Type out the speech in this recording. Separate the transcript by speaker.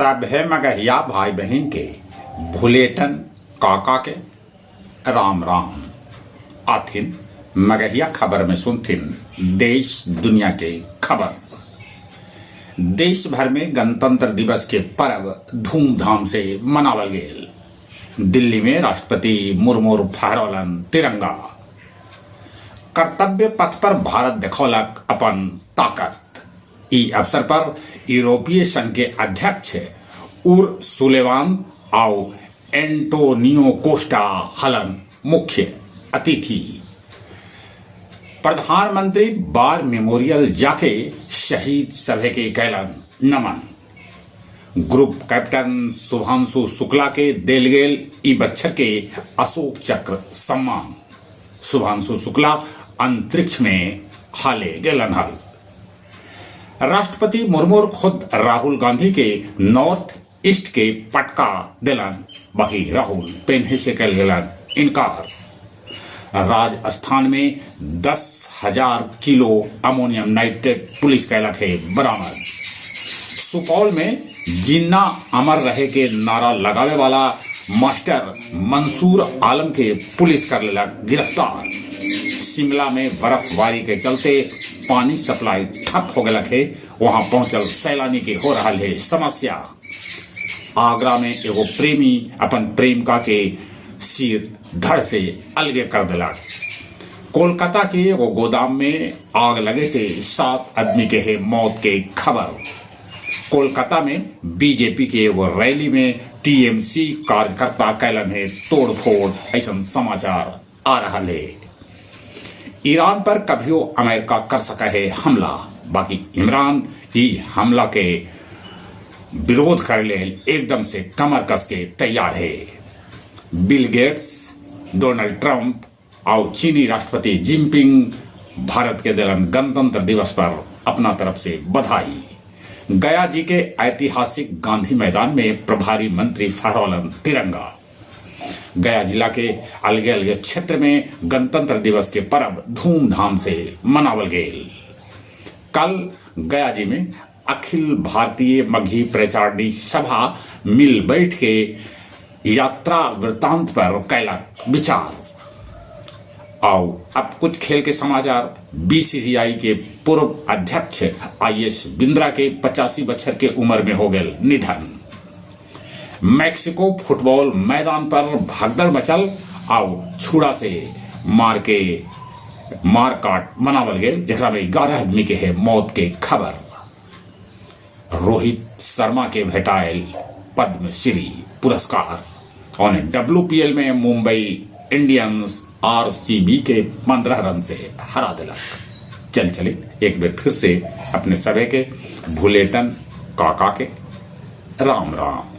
Speaker 1: सब है मगहिया भाई बहन के भुलेटन काका के राम राम आथिन मगहिया खबर में सुनथिन देश दुनिया के खबर। देश भर में गणतंत्र दिवस के पर्व धूमधाम से मनावल गेल। दिल्ली में राष्ट्रपति मुर्मू फहरौलन तिरंगा। कर्तव्य पथ पर भारत देखौलक अपन ताकत। ई अवसर पर यूरोपीय संघ के अध्यक्ष उर्सुला और एंटोनियो कोस्टा हलन मुख्य अतिथि। प्रधानमंत्री बार मेमोरियल जाके शहीद सभे के कैलन नमन। ग्रुप कैप्टन शुभांशु शुक्ला के देल गेल ई बच्चर के अशोक चक्र सम्मान। शुभांशु शुक्ला अंतरिक्ष में हाले गेलन हल। राष्ट्रपति मुर्मू खुद राहुल गांधी के नॉर्थ ईस्ट के पटका दिलन, बाकी राहुल पेन्हे से कल गेलन इनकार। राजस्थान में 10,000 किलो अमोनियम नाइट्रेट पुलिस कैलक है बरामद। सुपौल में जिन्ना अमर रहे के नारा लगावे वाला मास्टर मंसूर आलम के पुलिस कर लेलक गिरफ्तार। शिमला में बर्फबारी के चलते पानी सप्लाई ठप हो गलक है, वहां पहुंचल सैलानी के हो रहा है समस्या। आगरा में एगो प्रेमी अपन प्रेमिका के सिर धड़ से अलगे कर दिलक। कोलकाता के एगो गोदाम में आग लगे से 7 आदमी के है मौत के खबर। कोलकाता में बीजेपी के एगो रैली में टीएमसी कार्यकर्ता कैलन है तोड़फोड़, ऐसा समाचार आ रहा है। ईरान पर कभियो अमेरिका कर सका है हमला, बाकी इमरान ही हमला के विरोध कर ले एकदम से कमर कस के तैयार है। बिल गेट्स, डोनाल्ड ट्रंप और चीनी राष्ट्रपति जिनपिंग भारत के दिलन गणतंत्र दिवस पर अपना तरफ से बधाई। गया जी के ऐतिहासिक गांधी मैदान में प्रभारी मंत्री फहरौलन तिरंगा। गया जिला के अलगे अलगे क्षेत्र में गणतंत्र दिवस के पर्व धूमधाम से मनावल गेल। कल गया जी में अखिल भारतीय मगही प्रचारणी सभा मिल बैठ के यात्रा वृत्तांत पर कैलक विचार। आओ अब कुछ खेल के समाचार। बीसीसीआई के पूर्व अध्यक्ष आईएस बिंद्रा के 85 बछर के उम्र में हो गए निधन। मैक्सिको फुटबॉल मैदान पर भगदड़ मचल और छुड़ा से मार काट मनावल गए, जरा में 11 आदमी के है मौत के खबर। रोहित शर्मा के भेटायल पद्मश्री पुरस्कार। और WPL में मुंबई इंडियंस RCB के 15 रन से हरा दिलक। चले एक बार फिर से अपने सभी के भुलेटन काका के राम राम।